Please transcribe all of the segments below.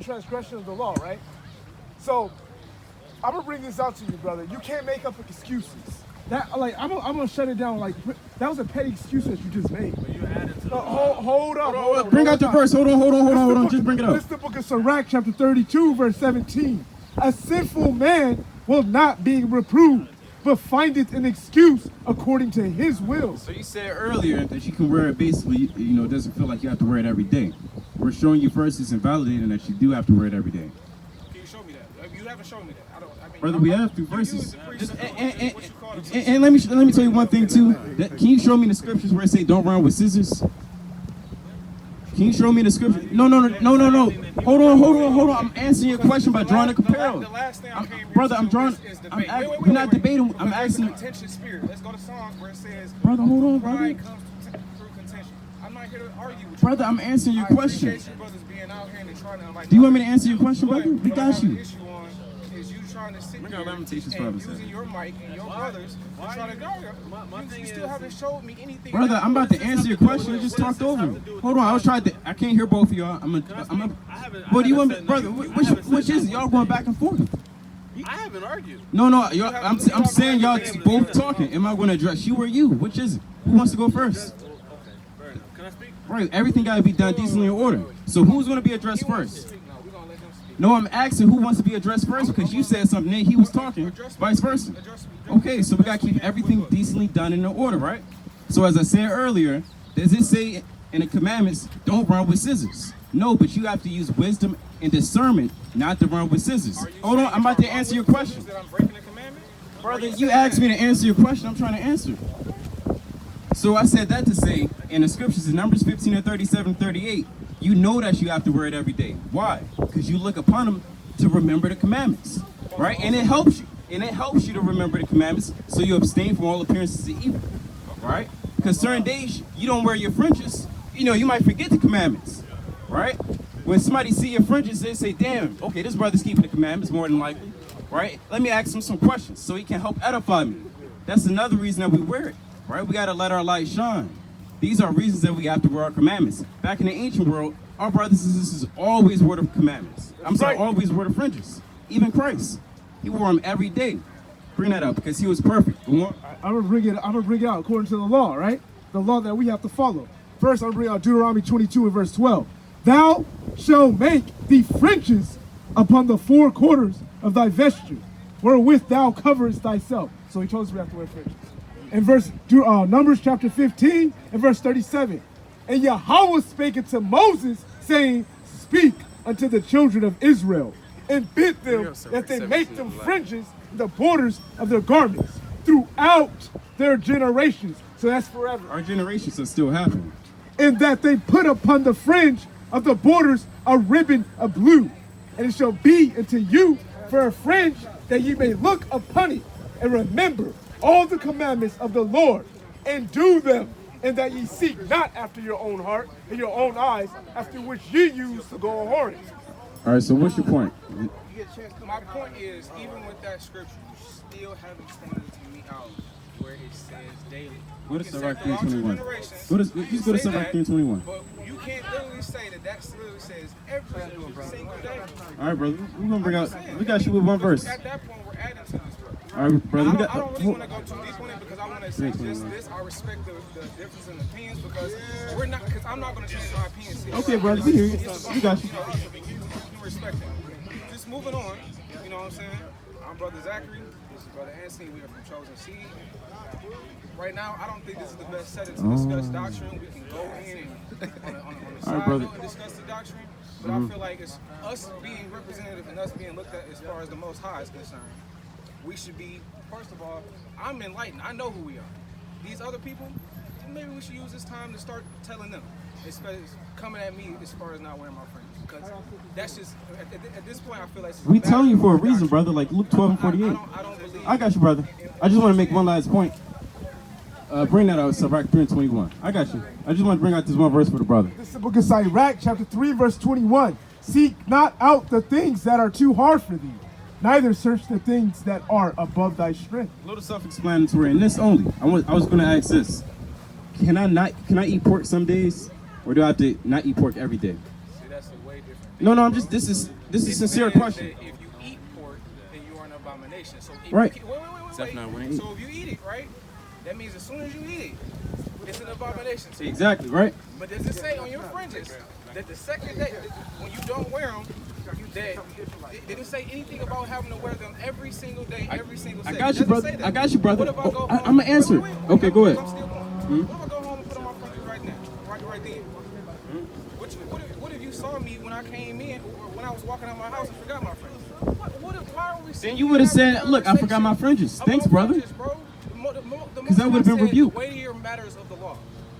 transgression of the law, right? So I'm gonna bring this out to you, brother. You can't make up excuses. That like I'm gonna shut it down. Like that was a petty excuse that you just made. But you added to the hold up. Bring out the verse. Hold on. Just bring it up. This is the book of Sirach, chapter 32, verse 17. A sinful man will not be reproved, but findeth an excuse according to his will. So you said earlier that you can wear it basically, it doesn't feel like you have to wear it every day. We're showing you verses and validating that you do have to wear it every day. Can you show me that? You haven't shown me that. Brother, we have to verses. And let me tell you one thing too. Can you show me the scriptures where it say don't run with scissors? Can you show me the scripture? No. Hold on. I'm answering your question by drawing a comparison. The last thing I came here brother, I'm drawing. is debate. We're not debating. I'm asking. Contentious spirit. Let's go to Psalms where it says, brother, hold on, brother. Pride comes through contention. I'm not here to argue with you. Brother, I'm answering your question. I appreciate you brothers being out here and trying to like. Do you want me to answer your question, brother? We got you. Is you trying to sit Bring here out Lamentations and 5:7. using your mic and your brothers to try to go. You still haven't showed me anything. Brother, I'm about to answer your question. You just talked over me. Hold on, I can't hear both of y'all. What do you want me, brother? Which is it? Y'all going back and forth? I haven't argued. No, I'm saying y'all both talking. Am I going to address you or you? Which is it? Who wants to go first? Okay, fair enough. Can I speak? Right, everything got to be done decently in order. So who's going to be addressed first? No, I'm asking who wants to be addressed first because you said something and he was talking, vice versa. Okay, so we got to keep everything decently done in order, right? So as I said earlier, does it say in the commandments, don't run with scissors? No, but you have to use wisdom and discernment not to run with scissors. Hold on, I'm about to answer your question. Brother, you asked me to answer your question, I'm trying to answer. So I said that to say, in the scriptures in Numbers 15 and 37 and 38, you know that you have to wear it every day. Why? Because you look upon them to remember the commandments, right? And it helps you. And it helps you to remember the commandments so you abstain from all appearances of evil, right? Because certain days you don't wear your fringes. You might forget the commandments, right? When somebody see your fringes, they say, damn, okay, this brother's keeping the commandments more than likely, right? Let me ask him some questions so he can help edify me. That's another reason that we wear it, right? We got to let our light shine. These are reasons that we have to wear our commandments. Back in the ancient world, our brothers and sisters always wore the commandments. Always wore the fringes. Even Christ, he wore them every day. Bring that up because he was perfect. I'm gonna bring it out according to the law, right? The law that we have to follow. First, I'm gonna bring out Deuteronomy 22 and verse 12. Thou shalt make the fringes upon the four quarters of thy vesture, wherewith thou coverest thyself. So he told us we have to wear fringes. In Numbers chapter 15 and verse 37. And Yahweh spake unto Moses, saying, speak unto the children of Israel, and bid them that they make them fringes in the borders of their garments throughout their generations. So that's forever. Our generations are still happening. And that they put upon the fringe of the borders a ribbon of blue. And it shall be unto you for a fringe, that ye may look upon it and remember all the commandments of the Lord, and do them, and that ye seek not after your own heart and your own eyes, after which ye used to go a whoring. All right, so what's your point? My point is, even with that scripture, you still haven't pointed to me out where it says daily. Go to Sirach 3:21. Just go to Sirach 3:21. But you can't literally say that literally says every single day. All right, brother. We're gonna bring out. We got you with one verse. At that point, we're adding to this, bro. All right, brother. I don't really want to go too deep on it because I want to say just this. I respect the difference in opinions because I'm not going to change my opinions. Okay, brother. We hear you. We got you. You respect that. Just moving on. You know what I'm saying? I'm Brother Zachary. This is Brother Anthony. We are from Chosen Seed. Right now, I don't think this is the best setting to discuss doctrine. We can go in and on the side note and discuss the doctrine. But I feel like it's us being representative and us being looked at as far as the Most High is concerned. We should be, first of all, I'm enlightened. I know who we are. These other people, maybe we should use this time to start telling them, especially coming at me as far as not wearing my fringes. Because that's just, at this point, I feel like... We telling you for a reason, brother, like Luke 12 and 48. I don't believe... I got you, brother. I just want to make one last point. Bring that out, Sirach 3:21. I got you. I just want to bring out this one verse for the brother. This is the book of Sirach, chapter 3, verse 21. Seek not out the things that are too hard for thee, neither search the things that are above thy strength. A little self-explanatory, and this only. I was going to ask this: Can I eat pork some days, or do I have to not eat pork every day? See, that's way different. No, I'm just. This is It sincere says question. that if you eat pork, then you are an abomination. So if Right. You, wait. Except not when I eat. So if you eat it, right, that means as soon as you eat it, it's an abomination. to you. Exactly, right? But does it say on your fringes that the second day, when you don't wear them, you dead? Did it say anything about having to wear them every single day, every single I second? got you, Does it brother. say that? I got you, brother. What if I go Oh, home? I'm gonna answer. Wait. Okay, go ahead. I'm still going. What if I go home and put on my fringes right now? Right then. What if you saw me when I came in, or when I was walking out my house and forgot my fringes? Why are we Then you would have said, "Look, I forgot my fringes. Thanks, brother." Because that would have been rebuked. Weightier matters of the law.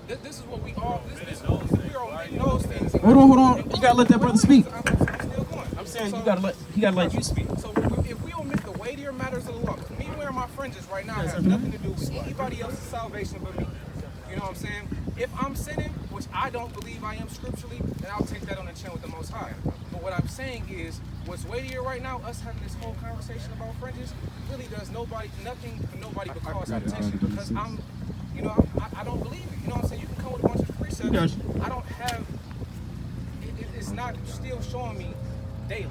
This is what we all. This we all knows things. Hold on. You gotta let that brother speak. I'm still going. I'm saying he gotta let you speak. So if we omit the weightier matters of the law, me wearing my fringes right now has nothing to do with anybody else's salvation but me. You know what I'm saying? If I'm sinning, which I don't believe I am scripturally, then I'll take that on the chin with the Most High. But what I'm saying is, what's weightier right now, us having this whole conversation about fringes, really does nothing for nobody but cause our attention, because I don't believe it. You know what I'm saying? You can come with a bunch of precepts. Gotcha. I don't have. It's not still showing me daily.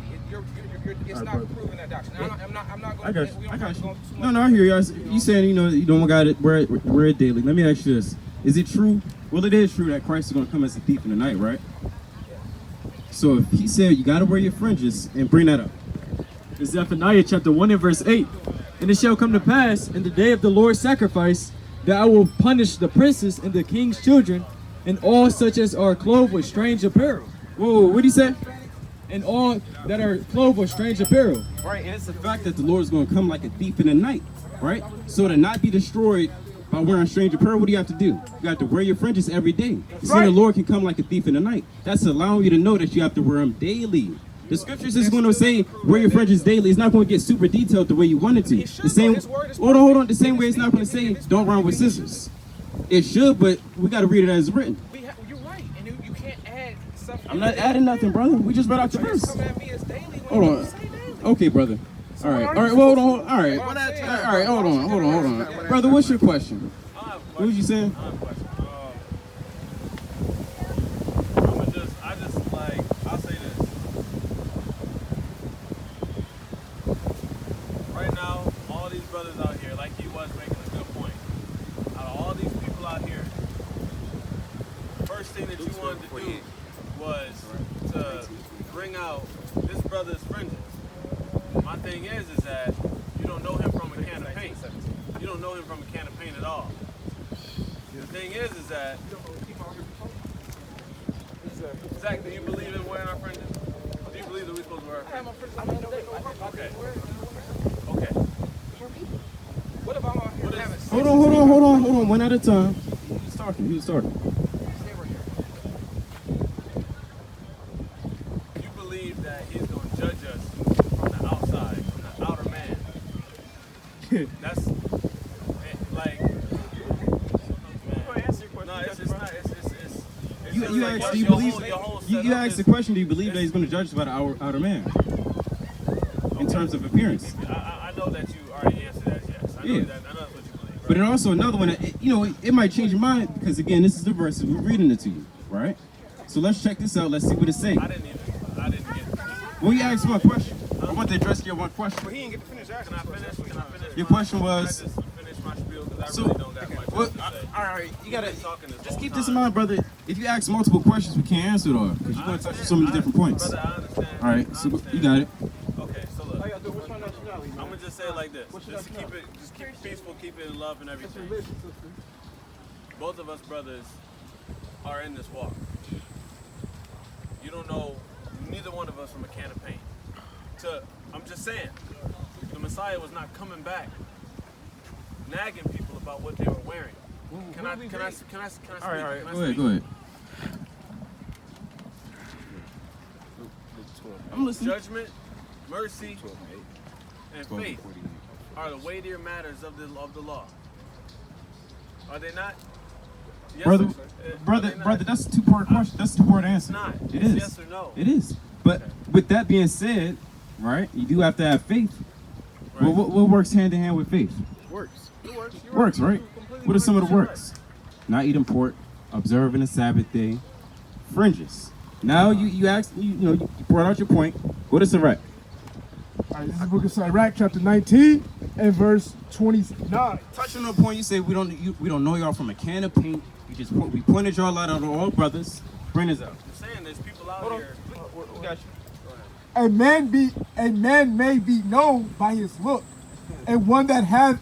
It's not proving that doctrine. I'm not going. I got you. We don't have to go too No, much. I hear you. You saying you don't got it. Wear it daily. Let me ask you this: is it true? Well, it is true that Christ is going to come as a thief in the night, right? So if he said you got to wear your fringes, and bring that up. It's Zephaniah chapter 1 and verse 8. And it shall come to pass in the day of the Lord's sacrifice that I will punish the princes and the king's children and all such as are clothed with strange apparel. Whoa, what did he say? And all that are clothed with strange apparel. Right, and it's the fact that the Lord is going to come like a thief in the night, right? So to not be destroyed by wearing strange apparel, what do you have to do? You have to wear your fringes every day. You see, the Lord can come like a thief in the night. That's allowing you to know that you have to wear them daily. The scriptures is going to say wear your fringes daily. It's not going to get super detailed the way you want it to. The same, hold on. The same way it's not going to say don't run with scissors. It should, but we got to read it as written. You're right, and you can't add stuff. I'm not adding nothing, brother. We just read out the verse. Hold on. Okay, brother. All right. Well, hold on. All right. Hold on. Brother, what's your question? What was you saying? I'll say this. Right now, all these brothers out here, like he was making a good point. Out of all these people out here, the first thing that you wanted to do was to bring out this brother's fringes. My thing is that you don't know him from a can of paint. You don't know him from a can of paint at all. The thing is that Zach, do you believe in wearing our fringes? Do you believe that we're supposed to wear our fringes? Okay. What if I'm out here having sex? Hold on. One at a time. He was talking. You believe that he's going to judge us from the outside, from the outer man. That's like. No, it's not. You asked, do you believe? You asked the question. Do you believe that he's going to judge us by the outer man? In terms of appearance. I know that you already answered that. Yes, I know that's what you believe. But then also another one. It might change your mind because again, this is the verse. We're reading it to you, right? So let's check this out. Let's see what it says. I didn't get it. Well, you asked one question. I want to address your one question. But he didn't get to finish asking. Can I finish? Your question was. I just finish my spiel because I really don't got much to say. All right, you gotta Talking this just whole keep this time. in mind, brother. If you ask multiple questions, we can't answer it all because you're going to touch on so many different points. Brother, I understand. All right, so you got it. Okay, so look. I'm gonna just say it like this. Just keep it peaceful, keep it in love and everything. Both of us brothers are in this walk. You don't know neither one of us from a can of paint. I'm just saying, the Messiah was not coming back, nagging people about what they were wearing. Can I speak? All right. Go ahead. I'm listening. Judgment, mercy, and faith are the weightier matters of the law. Are they not? Yes Brother, that's a two-part question. That's a two-part answer. It's not. It It's is. yes or no. It is. But with that being said, right, you do have to have faith. Right. Well, what works hand in hand with faith? Works. It works. Works, right? What are some of the works? Not eating pork, observing the Sabbath day, fringes. Now you asked, you brought out your point. Go to Sirach. All right, this is the book of Sirach, chapter 19 and verse 29. Touching on the point, you say we don't know y'all from a can of paint. We pointed y'all out of all brothers. Bring us out. I'm saying there's people out Hold on. here. We got you. A man may be known by his look, and one that hath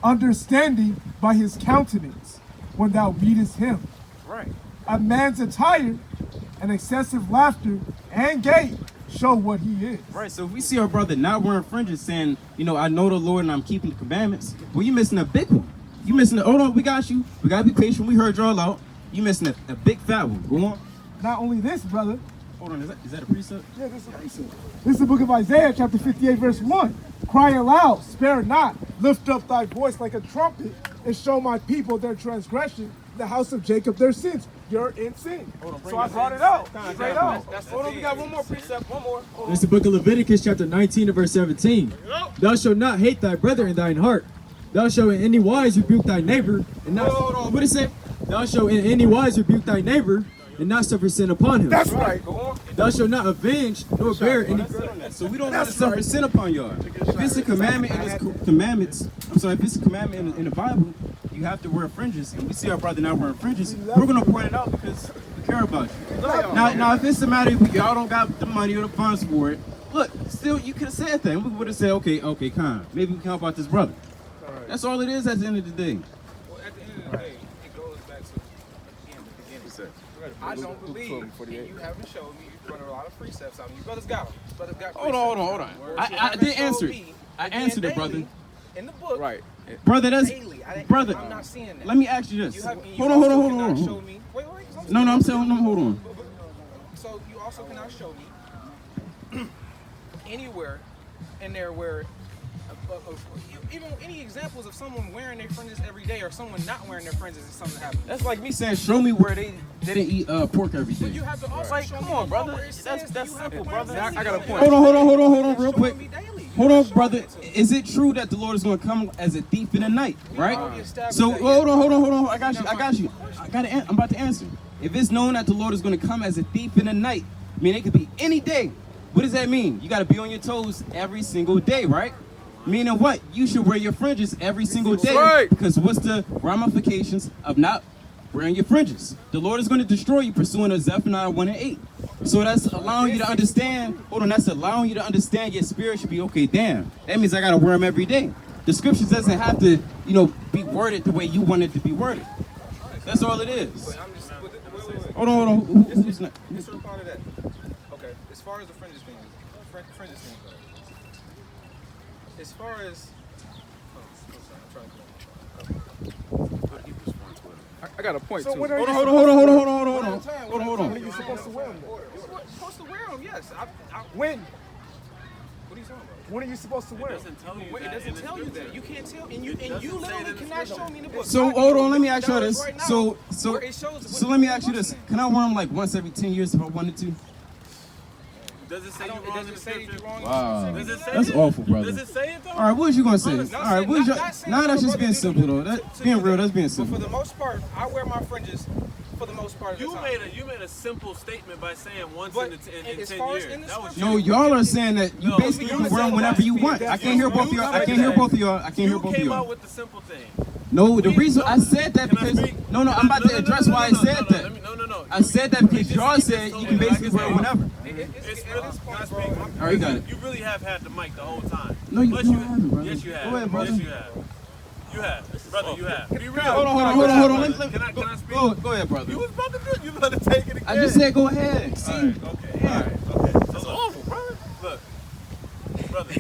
understanding by his countenance, when thou meetest him. Right. A man's attire and excessive laughter and gait show what he is. Right. So if we see our brother not wearing fringes, saying, I know the Lord and I'm keeping the commandments, well, you missing a big one. You missing hold on, we got you. We gotta be patient. We heard y'all out. You missing a big fat one. Go on. Not only this, brother. Hold on, is that a precept? Yeah, this is a precept. This is the book of Isaiah, chapter 58, verse 1. Cry aloud, spare not, lift up thy voice like a trumpet, and show my people their transgression, the house of Jacob their sins. You're in sin. So I brought it out. Straight out. Hold on, we got one more precept. One more. This is the book of Leviticus, chapter 19 and verse 17. Thou shalt not hate thy brother in thine heart. Thou shalt in any wise rebuke thy neighbor, and not. Hold on. What it say? Thou shalt in any wise rebuke thy neighbor, and not suffer sin upon him. That's right. Go on. Thou shalt not avenge nor bear any. So we don't have to suffer sin upon y'all. If it's a commandment in this commandments, if it's a commandment in the Bible, you have to wear fringes. And we see our brother not wearing fringes. We're gonna point it out because we care about you. Now, if it's a matter of y'all don't got the money or the funds for it, look, still you could have said that. We would have said, okay, Con, maybe we can help out this brother. That's all it is at the end of the day. Well, at the end of the day, it goes back to again the beginning. I don't believe, and you haven't showed me. You run a lot of precepts out. You brothers got them. Brothers got. Hold on. I did answer it. I answered it, brother. In the book, Right. Brother, that's daily. brother. I'm not seeing that. Let me ask you this. You have, and you Hold also on. cannot show me. Wait, 'cause No, I'm saying hold on. So you also cannot show me anywhere in there where, even any examples of someone wearing their fringes every day or someone not wearing their fringes is something that happens. That's like me saying, show me where they didn't eat pork every But day. you have to also Like, show come me on, brother. where it says That's that you have simple, to brother. wear I got a point. Hold on, real quick. Show me daily. Hold on, brother. Is it true that the Lord is going to come as a thief in the night, right? So hold on. I got you. I'm about to answer. If it's known that the Lord is going to come as a thief in the night, I mean, it could be any day. What does that mean? You got to be on your toes every single day, right? Meaning what? You should wear your fringes every single day. Right. Because what's the ramifications of not wearing your fringes? The Lord is going to destroy you pursuant to Zephaniah 1 and 8. So that's allowing you to understand, that's allowing you to understand your spirit should be, okay, damn. That means I got to wear them every day. The scriptures doesn't have to, be worded the way you want it to be worded. That's all it is. I'm just, wait. Hold on. Who's not? This is part of that. Okay, as far as the fringes thing goes. As far as, I got a point So too. what are you Hold on. When are you supposed to wear them? You're supposed to wear them, yes. When? What are you talking about? When are you supposed to wear them? Doesn't tell you Wait, it that doesn't in tell you the that. You can't tell, and you doesn't say literally that in the cannot scripture. show me in the book. So hold on, let me ask you That this. was right now, So where it shows so when let me the ask you this. book's Can I wear them like once every 10 years if I wanted to? Does it say I you don't, it wrong in doesn't the say scripture? you're wrong. Wow. Does it say That's it? awful, brother. Does it say it though? All right, what was you gonna say? Not All right, what was saying- your? not saying Nah, that's no, just being brother, simple though. That's being real. That's being But for simple. the most part, I wear my fringes for the most part of the You time. made a simple statement by saying once But in 10 as far as years. in the That was scripture- No, y'all are saying that you No, basically you can wear them said whenever you that. want. I can't hear both of y'all. I can't hear both of y'all. I can't hear You both of came out y'all. with the simple thing. No, the reason I said that Can I because speak? no, I'm about to address why I said that. No. I said that because y'all said you can basically wear it whenever. It's at this point, bro, I'm- All right, you got it. You really have had the mic the whole time. No, you Yes, haven't, brother. Yes, you have. Go ahead, brother. Yes, you have. You have. Brother, you have. Be real. Hold on. Can I speak? Go ahead, brother. You was about to do it. You about to take it again. I just said go ahead. See? Okay. That's awful, brother. Look, brother.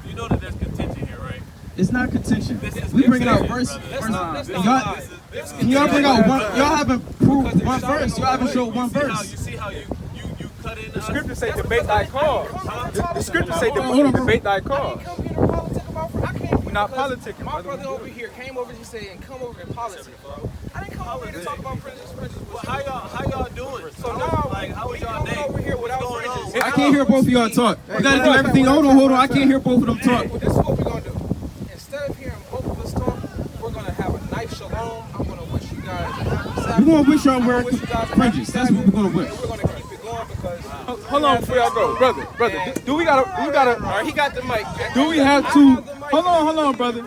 You know that there's contention here, right? It's not contention. This is We bringing out contention, verse. brother. That's Y'all- not lies. Can y'all bring out one? Y'all haven't proved one verse. Y'all haven't showed one You verse. see how you cut in. The scriptures say debate thy cause. The scriptures say Hold on. debate thy I cause. didn't come here to politic about I came here We're not because politicking, My brother. brother over here came over and said, and come over and politic, bro. I didn't come over here to talk about fringes. Well, how y'all doing? So now, like, how was we y'all coming day? over here without What's going fringes. on? I can't hear both of y'all talk. We gotta do everything. Hold on. I can't hear both of them talk. Well, this is what we're gonna do. Instead of hearing both of us talk, we're gonna have a nice shalom. I'm gonna wish you guys a happy Sabbath. We're going to wish y'all wear wish you guys a fringes. That's what we're going to wish. We're gonna keep it going because. Hold on before y'all go, brother. Do we gotta? All right, he got the mic. Do we have to? Hold on, brother.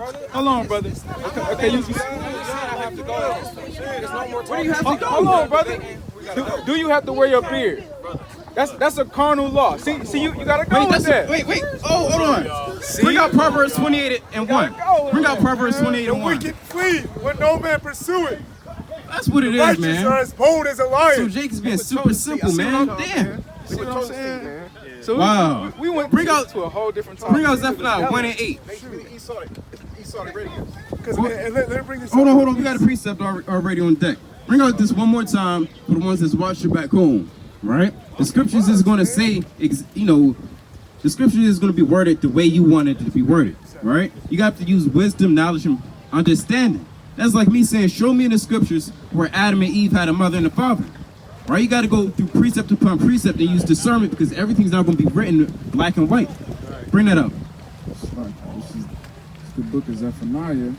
Okay, you. I have to go. There's no more time. Hold on, brother. Do you have to wear your beard? That's a carnal law. See, you gotta go with that. Wait. Oh, hold on. Bring out Proverbs 28 and 1. Bring out Proverbs 28 and 1. Flee when no man pursue it. That's what it is, Righteous man. are as bold as a lion. So Jake is being super simple, man. Damn. See what I'm saying? So Wow. we went Bring out- to a whole different time. Bring out Zephaniah 1 and 8. And let me bring this Hold on. We got a precept already on deck. Bring out this one more time for the ones that's watched it back home, right? The scriptures is going to say, the scripture is going to be worded the way you want it to be worded, right? You got to use wisdom, knowledge, and understanding. That's like me saying, show me in the scriptures where Adam and Eve had a mother and a father, right? You got to go through precept upon precept and use discernment because everything's not going to be written black and white. Bring that up. This is the book of Zephaniah.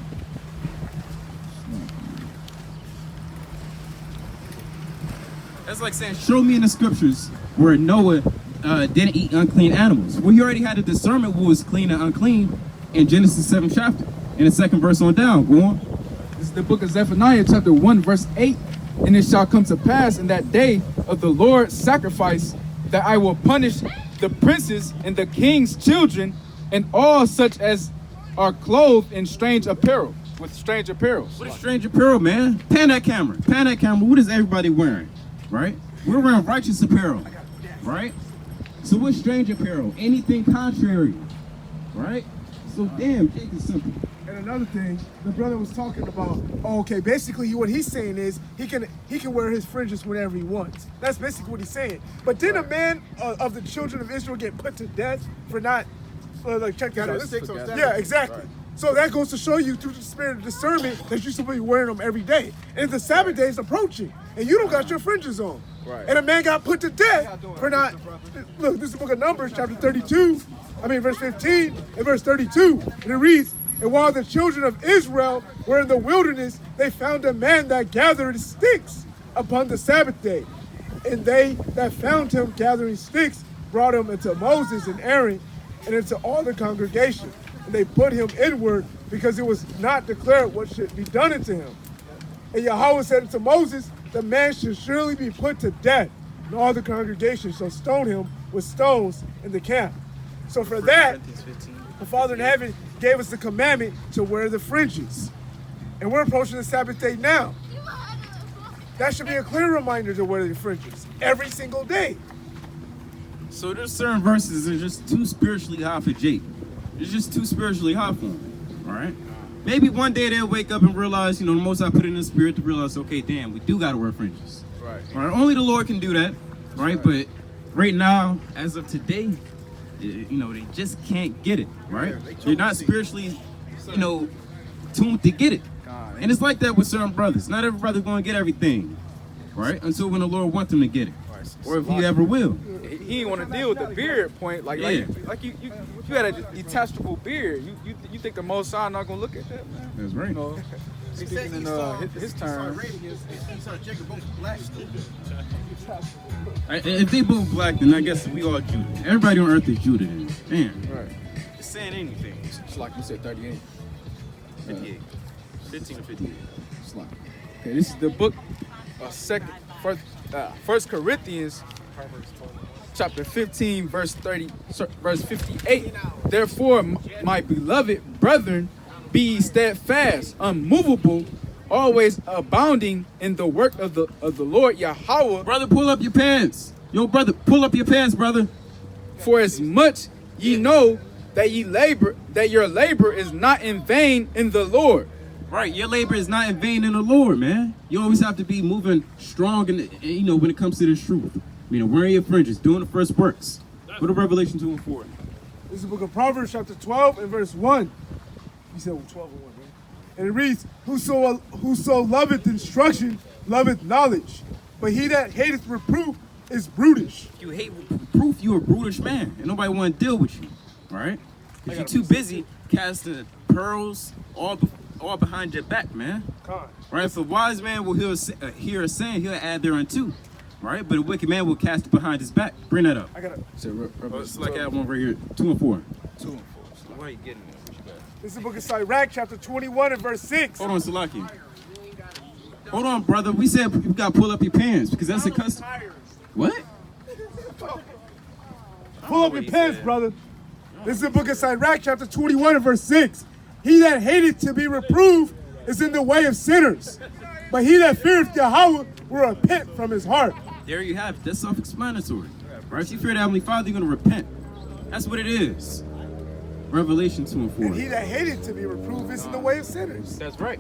That's like saying, show me in the scriptures where Noah didn't eat unclean animals. Well, you already had a discernment what was clean and unclean in Genesis 7th chapter. In the second verse on down. Go on. This is the book of Zephaniah, chapter 1, verse 8. And it shall come to pass in that day of the Lord's sacrifice that I will punish the princes and the king's children and all such as are clothed in strange apparel, with strange apparels. What is strange apparel, man? Pan that camera. What is everybody wearing? Right? We're wearing righteous apparel. Right? So what's strange apparel? Anything contrary. Right? So damn, Jake is simple. And another thing, the brother was talking about, basically what he's saying is he can wear his fringes whenever he wants. That's basically what he's saying. But didn't a man of the children of Israel get put to death for not, check that out. Yeah, exactly. Right. So that goes to show you through the spirit of discernment that you're supposed to be wearing them every day. And the Sabbath day is approaching, and you don't got your fringes on. Right. And a man got put to death for not, look, this is the book of Numbers, chapter 32, verse 15 and verse 32. And it reads, and while the children of Israel were in the wilderness, they found a man that gathered sticks upon the Sabbath day. And they that found him gathering sticks brought him into Moses and Aaron and into all the congregation. And they put him inward because it was not declared what should be done unto him. And Yahweh said unto Moses, the man should surely be put to death, and all the congregation shall stone him with stones in the camp. So for that, the Father in heaven gave us the commandment to wear the fringes. And we're approaching the Sabbath day now. That should be a clear reminder to wear the fringes every single day. So there's certain verses that are just too spiritually high for Jake. It's just too spiritually high for him, all right? Maybe one day they'll wake up and realize, the Most High put in the spirit to realize, okay, damn, we do got to wear fringes. Right. All right. Only the Lord can do that, right? But right now, as of today, they just can't get it, right? They're not spiritually, tuned to get it. And it's like that with certain brothers. Not every brother's going to get everything, right? Until when the Lord wants them to get it. Or if he ever will. He didn't want to deal with the beard point. Like you had a detachable beard. You think the Most High not gonna look at that, man? That's right. Speaking in his terms. If they both black, then I guess we all Judah. Everybody on earth is Judah. Then. Damn. Right. It's saying anything. It's like you said, 38. 58. 15 to 58. It's like, Okay, this is the book of First Corinthians, chapter 15, verse 58. Therefore, my beloved brethren, be ye steadfast, unmovable, always abounding in the work of the Lord Yahweh. Brother, pull up your pants. Yo, brother, pull up your pants, brother. For as much ye know that your labor is not in vain in the Lord. Right, your labor is not in vain in the Lord, man. You always have to be moving strong, when it comes to this truth. Wearing your fringes, doing the first works. Go to Revelation 2 and 4. This is the book of Proverbs, chapter 12 and verse 1. You said 12 and 1, right? And it reads, Whoso loveth instruction, loveth knowledge. But he that hateth reproof is brutish. If you hate reproof, you a brutish man. And nobody want to deal with you, right? If you're too busy casting pearls all behind your back, man. Right? If a wise man will hear a saying, he'll add thereunto. Right? But a wicked man will cast it behind his back. Bring that up. I got it. It's like I have one right here. 2 and 4. Where are you getting it? What you got? This is the book of Sirach, chapter 21 and verse 6. Hold on, Salaki. Hold on, brother. We said you got to pull up your pants because that's a custom. What? Pull up your pants, brother. This is the book of Sirach, chapter 21 and verse 6. He that hateth to be reproved is in the way of sinners, but he that feareth Yahweh will repent from his heart. There you have it. That's self-explanatory. Right? If you fear the Heavenly Father, you're going to repent. That's what it is. Revelation 2 and 4. And he that hateth to be reproved is in the way of sinners. That's right.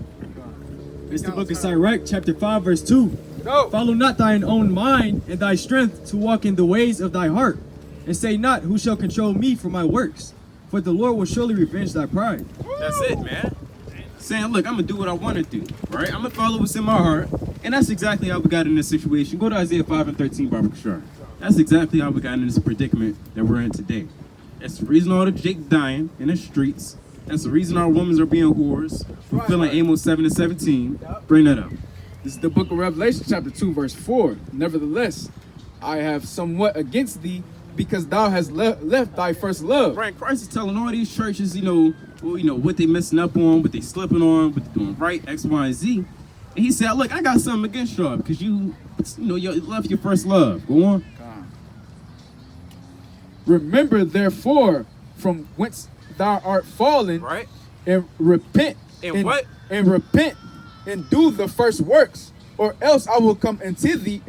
It's the book of Sirach, chapter 5, verse 2. Follow not thine own mind and thy strength to walk in the ways of thy heart, and say not, who shall control me for my works? For the Lord will surely revenge thy pride. That's it, man. Saying, look, I'm going to do what I want to do. Right? I'm going to follow what's in my heart. And that's exactly how we got in this situation. Go to Isaiah 5 and 13, Barbara Kashar. That's exactly how we got in this predicament that we're in today. That's the reason all the Jake dying in the streets. That's the reason our women are being whores. Fulfilling Amos 7 and 17. Bring that up. This is the book of Revelation, chapter 2, verse 4. Nevertheless, I have somewhat against thee, because thou hast left thy first love. Right, Christ is telling all these churches, what they messing up on, what they slipping on, what they doing right, X, Y, and Z. And he said, look, I got something against y'all because you left your first love. Go on. Remember, therefore, from whence thou art fallen, Right? and repent. And what? And repent and do the first works, or else I will come into thee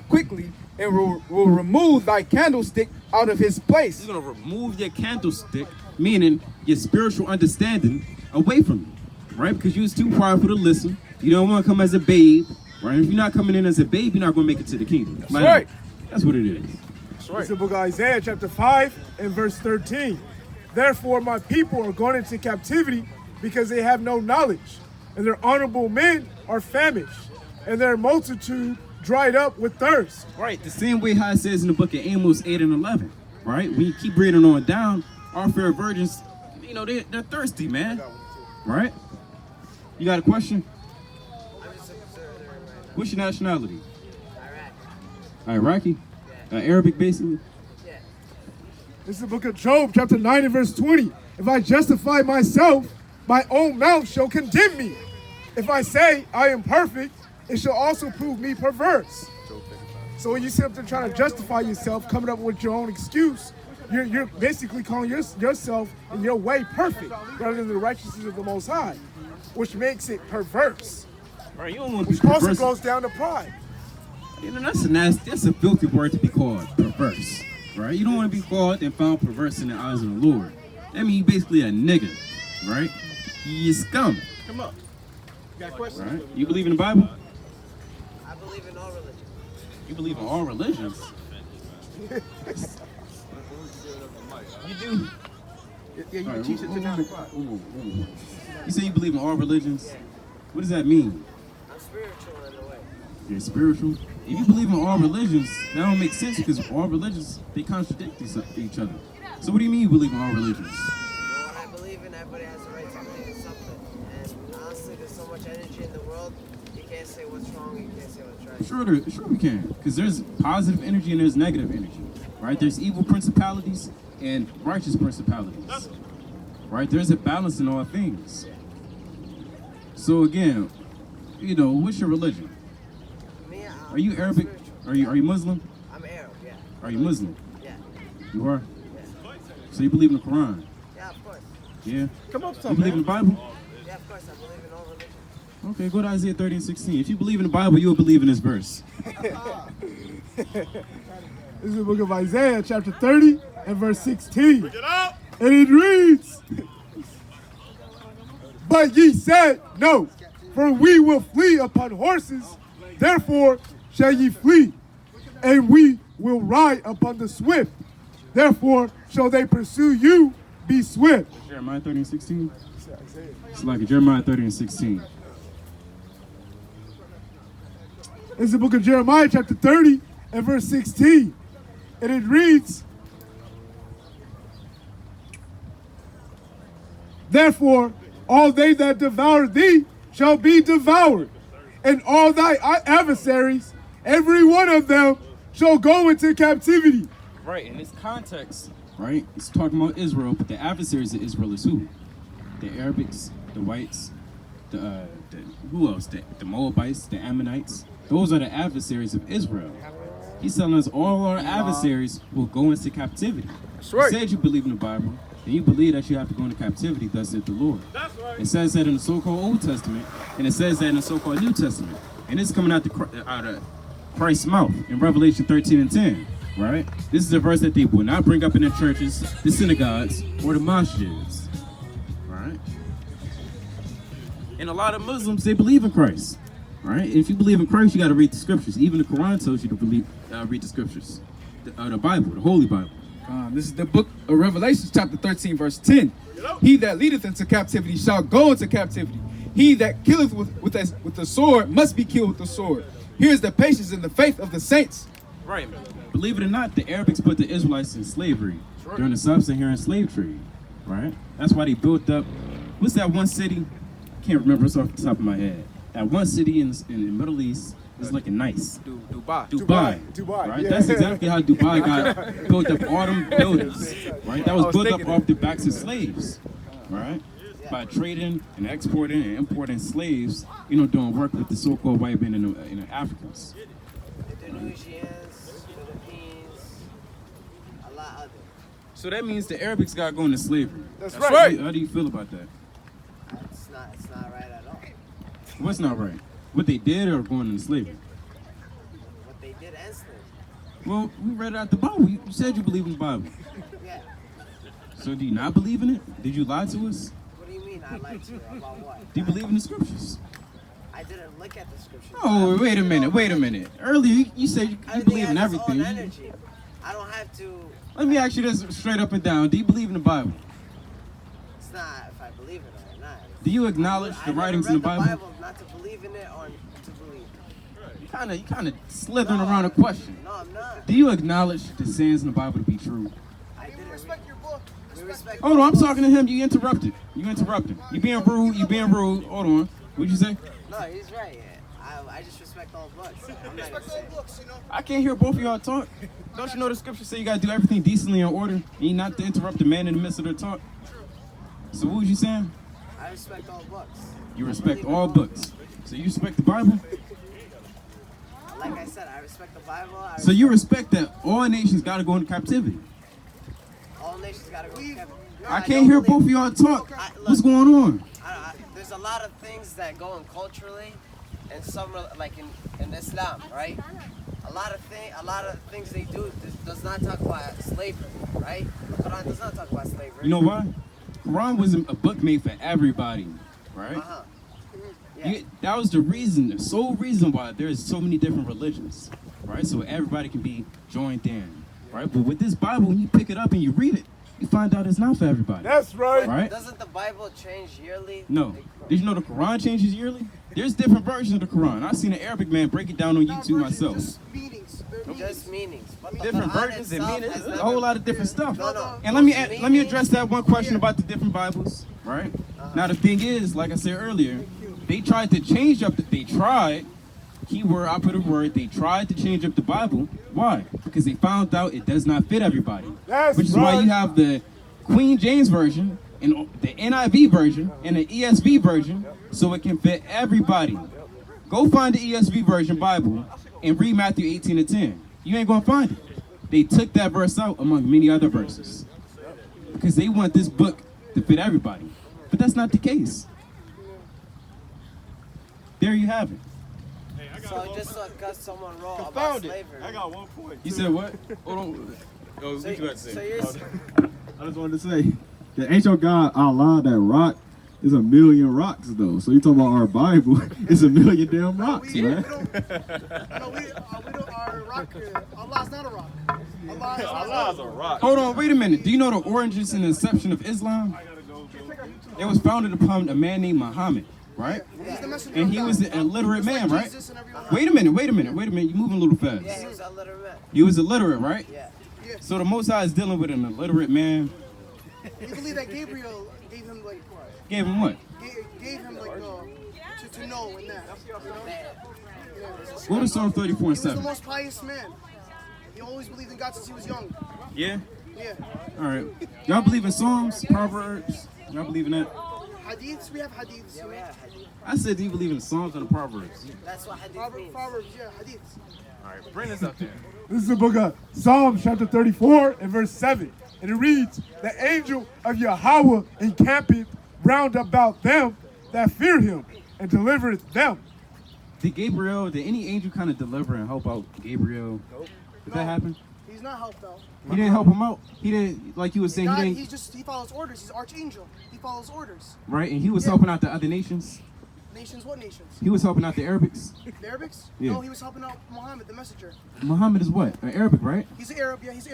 quickly, and will remove thy candlestick out of his place. He's going to remove your candlestick, meaning your spiritual understanding, away from you. Right? Because you was too prideful to listen. You don't want to come as a babe. Right? If you're not coming in as a babe, you're not going to make it to the kingdom. That's right. That's what it is. This is the book of Isaiah, chapter 5 and verse 13. Therefore my people are gone into captivity because they have no knowledge, and their honorable men are famished, and their multitude dried up with thirst. Right, the same way how it says in the book of Amos 8 and 11, right? When you keep reading on down, our fair virgins, they're thirsty, man. Right? You got a question? What's your nationality? Iraqi? Arabic, basically? This is the book of Job, chapter 9 and verse 20. If I justify myself, my own mouth shall condemn me. If I say I am perfect, it shall also prove me perverse. So when you sit up there trying to justify yourself, coming up with your own excuse, you're basically calling yourself in your way perfect, rather than the righteousness of the Most High, which makes it perverse. Right, you don't want to be Which also perverse. goes down to pride. That's a filthy word to be called, perverse. Right? You don't want to be called and found perverse in the eyes of the Lord. That means you basically a nigga, right? You scum. Come up. You got a question? Right? You believe in the Bible? I believe in all religions. You believe in all religions? You do? Yeah, you All can right, teach it to 9 o'clock. You say you believe in all religions? What does that mean? I'm spiritual in a way. You're spiritual? If you believe in all religions, that don't make sense because all religions, they contradict each other. So what do you mean you believe in all religions? Well, when I believe in, everybody has the right to believe in something. And honestly, there's so much energy in the world, you can't say what's wrong, you can't say what's right. Sure we can. Because there's positive energy and there's negative energy. Right? There's evil principalities and righteous principalities. Right? There's a balance in all things. So again, what's your religion? Me, Are you Arabic? spiritual. Are you Muslim? I'm Arab, yeah. Are you Muslim? Yeah. You are? Yeah. So you believe in the Quran? Yeah, of course. Yeah? Come up, You believe in the Bible? Yeah, of course, I believe in all religions. Okay, go to Isaiah 30 and 16. If you believe in the Bible, you'll believe in this verse. This is the book of Isaiah, chapter 30 and verse 16. And it reads, But ye said, No, for we will flee upon horses, therefore shall ye flee, and we will ride upon the swift, therefore shall they pursue you, be swift. Jeremiah 30 and 16? It's like Jeremiah 30 and 16. This is the book of Jeremiah, chapter 30 and verse 16. And it reads, Therefore all they that devour thee shall be devoured, and all thy adversaries, every one of them, shall go into captivity. Right, in this context, right, it's talking about Israel, but the adversaries of Israel is who? The Arabics, the whites, who else? The Moabites, the Ammonites. Those are the adversaries of Israel. He's telling us all our adversaries will go into captivity. That's right. You said you believe in the Bible, and you believe that you have to go into captivity, thus said the Lord. That's right. It says that in the so-called Old Testament, and it says that in the so-called New Testament. And it's coming out of Christ's mouth in Revelation 13 and 10, right? This is a verse that they will not bring up in their churches, the synagogues, or the masjids, right? And a lot of Muslims, they believe in Christ, right? If you believe in Christ, you got to read the scriptures. Even the Quran tells you to read the scriptures, the Bible, the Holy Bible. This is the book of Revelation, chapter 13, verse 10. He that leadeth into captivity shall go into captivity. He that killeth with the sword must be killed with the sword. Here's the patience and the faith of the saints. Right. Believe it or not, the Arabics put the Israelites in slavery during the sub-Saharan slave trade, right? That's why they built up, what's that one city? I can't remember, it's off the top of my head. That one city in the Middle East is looking nice. Dubai. Dubai, right? yeah. That's exactly how Dubai got built up, all them buildings, right? That was built up off the backs of slaves, right? By trading and exporting and importing slaves, doing work with the so-called white men and the Africans. Indonesians, Philippines, a lot other. So that means the Arabics got going to slavery. That's right. How do you feel about that? It's not right at all. What's not right? What they did or going into slavery? What they did and slavery. Well, we read it out the Bible. You said you believe in the Bible. Yeah. So do you not believe in it? Did you lie to us? What do you mean I lied to you about what? Do you believe in the scriptures? I didn't look at the scriptures. Oh, wait a minute. Earlier, you said you believe in has its own everything. energy. I don't have to. Let me ask you this straight up and down. Do you believe in the Bible? It's not if I believe it or not. Do you acknowledge the writings in the Bible? Not to believe in it or to believe it. You kind of slithering around a question. No, I'm not. Do you acknowledge the sayings in the Bible to be true? I didn't respect your book. We respect. Hold on, I'm talking to him. You interrupted. You being rude. Hold on. What'd you say? No, he's right. I just respect all books. I'm not respect all books, I can't hear both of y'all talk. Don't you know the scriptures say you gotta do everything decently in order? And you not to interrupt the man in the midst of their talk? So what was you saying? I respect all books. You respect all books. So you respect the Bible? Like I said, I respect the Bible. So you respect that all nations gotta go into captivity? All nations gotta go to captivity. I can't hear both of y'all talk. What's going on? There's a lot of things that go in culturally, and some are like in Islam, right? A lot of things they do does not talk about slavery, right? The Quran does not talk about slavery. You know why? Quran was a book made for everybody, right? Yeah. That was the sole reason why there's so many different religions, right? So everybody can be joined in, right? But with this Bible, when you pick it up and you read it, you find out it's not for everybody. That's right. Right? Doesn't the Bible change yearly? No. Did you know the Quran changes yearly? There's different versions of the Quran. I've seen an Arabic man break it down on YouTube myself. Just meanings. But the Different Quran versions and itself meanings. has There's a never- whole lot of different stuff. No. And let me address that one question about the different Bibles, right? Now the thing is, like I said earlier, they tried to change up they tried to change up the Bible. Why? Because they found out it does not fit everybody. That's Which is why right. you have the Queen James version and the NIV version and the ESV version, so it can fit everybody. Go find the ESV version Bible and read Matthew 18 and 10. You ain't gonna find it. They took that verse out among many other verses because they want this book to fit everybody. But that's not the case. There you have it. So just because someone wrote about slavery. I got 1 point. You said what? Hold on. Oh, what you got to say? So you're I just wanted to say, the ain't your God Allah that rock is a million rocks though. So you talking about our Bible? It's a million damn rocks, man. Allah's not a rock. Allah's a rock. Hold on, wait a minute. Do you know the origins and inception of Islam? It was founded upon a man named Muhammad, right? And he was an illiterate man, right? Wait a minute. You're moving a little fast. Yeah, he was illiterate. He was illiterate, right? Yeah. So the Most High is dealing with an illiterate man, We believe that Gabriel gave him like Gave him what? gave him like to know in that. Go to Psalm 34 He and was the 7. most pious man. He always believed in God since he was young. Yeah? Yeah. All right. Y'all believe in Psalms, Proverbs? Y'all believe in that? Hadiths, we have hadiths. You know? I said, do you believe in the Psalms and the Proverbs? That's what hadith means. Proverbs, yeah, hadiths. All right, bring this up there. This is the book of Psalms, chapter 34, and verse 7. And it reads, the angel of Yahweh encampeth round about them that fear him, and delivereth them. Did any angel kind of deliver and help out Gabriel? Nope. Did that happen? He's not helped out. He didn't help him out? He didn't, like you were saying, God, he didn't, he follows orders. He's archangel. He follows orders. right? And he was helping out the other nations? Nations, what nations? He was helping out the Arabics? The Arabics? Yeah. No, he was helping out Muhammad, the messenger. Muhammad is what? An Arabic, right? He's an Arab, yeah, he's Arab.